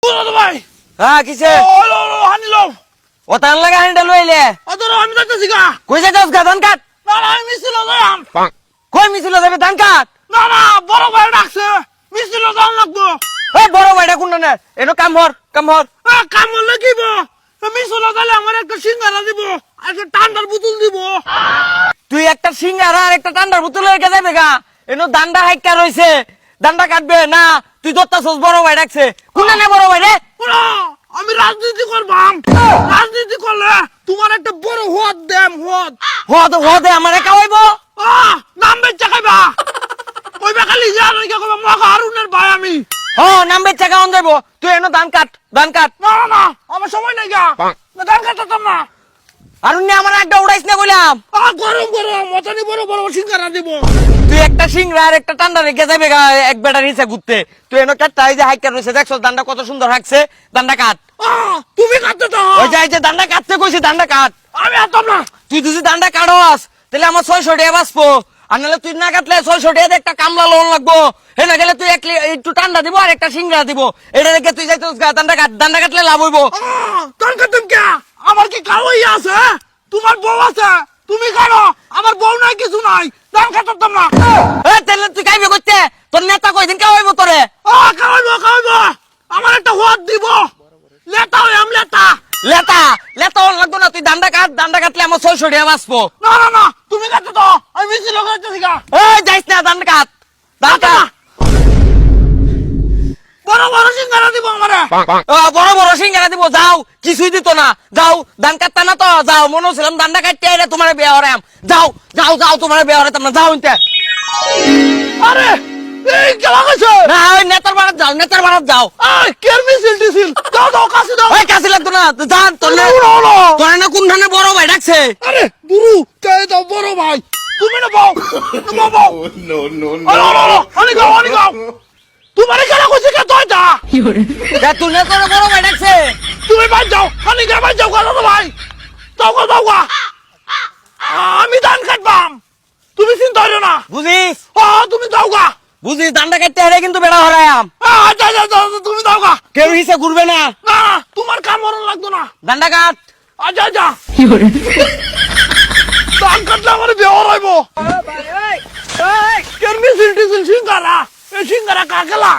ভাই হ্যাঁ কিসে হানিলো ও তার লাগে হানিটা লইলে অতর আমি যাইতেছি গা কই যাইতাস গা ধান কাট না না আমি মিছিল যাইম কই মিছিল যাবে ধান কাট না না বড় ভাই ডাকছে মিছিল যাওয়া লাগবো এ বড় ভাইটা কোন না এনো কাম হর কাম হলে কিব মিছিল যাইলে আমার একটা সিঙ্গারা দিব একটা ঠান্ডার বোতল দিব তুই একটা সিঙ্গারা আর একটা ঠান্ডার বোতল রেখে যাবে গা এনো দান্ডা হাইকা রইছে দান্ডা কাটবে না তুই দত্তাছস বড় ভাই ডাকছে কোন না বড় ভাই রে ওরা, আমি রাজনীতি করবাম রাজনীতি করলে তোমার একটা বড় হদ দেম হদ হদে আমারে কাওয়াইবো নাম বেচা খাইবা ওই বেকালি জানো কি কইবা মা হারুনের ভাই আমি নাম বেচা কাউন যাইবো তুই এনো ধান কাট না না না আমার সময় নাই গা না ধান কাটতাম না আর উনি আমার একটা উড়াইছ না কইলাম গরম গরম মতনি বড় বড় সিঙ্গারা দিব তুই একটা সিংড়া আর একটা টান্ডা রেখে যাবে গা এক বেটার হিসা ঘুরতে তুই এনো কাটটা এই যে হাইকার রয়েছে দেখছো দান্ডা কত সুন্দর হাঁকছে দান্ডা কাট তুমি কাটতে তো ওই যে দান্ডা কাটতে কইছি দান্ডা কাট আমি আতাম না তুই যদি দান্ডা কাটস তাহলে আমার 600 টাকা বাঁচবো আর নাহলে তুই না কাটলে 600 টাকা একটা কামলা লোন লাগবো হে না গেলে তুই একটু টান্ডা দিব আর একটা সিংড়া দিব এটা রেখে তুই যাইতো দান্ডা কাটলে লাভ হইবো তোর কাটম কে আমার কি কাওই আছে তোমার বউ আছে তুমি কাটো আমার বউ নাই কিছু নাই ধান কাটতাম না তাহলে তুই খাইবে করতে তোর নেতা কয়দিন খাওয়াইবো তোরে খাওয়াইবো আমার একটা হদ দিব লেটা হই আম লেটা লেতা লাগবো না তুই দান্ডা কাটলে আমার 600 টাকা বাঁচবো না না না তুমি কাটতে তো আমি মিছিল করতেছি গা যাইস না দান্ডা কাট বড় বড় সিঙ্গারা দিব আমারে বড় বড় সিঙ্গারা দিব যাও কিছুই দিত না যাও ধান কাটতা না তো যাও মনে হচ্ছিলাম দান্ডা কাটতে এলে তোমার বিয়ে হরাম যাও তোমার বিয়ে হরাম না যাও ইনতে আরে এই কেলা কইছে না ওই নেতার বাড়াত যাও আই কের মিছিল দিছিল দাও কাছে দাও ওই কাছে লাগতো না জান তোর না কোনখানে বড় ভাই ডাকছে আরে বুড়ু চাই দাও বড় ভাই তুমি না বাও বাও নো আনি গাও তোমারে কেলা কইছে কে তোইটা তুই না তোর বড় ভাই ডাকছে তুমি বাই যাও আনি গা বাই যাও কালো ভাই দাও গা আমি ধান কাটবাম তুমি চিন্তা করো না বুঝিস তুমি দাও গা বুঝিস দান্ডা কাটতে হেরে কিন্তু বেড়া হরায়াম তুমি দাও গা কেউ হিসে ঘুরবে না না তোমার কাম মরণ লাগতো না দান্ডা কাট যা ধান কাটলে আমার বেহর হইব কেন মিছিল টিছিল সিঙ্গারা এই সিঙ্গারা কাকেলা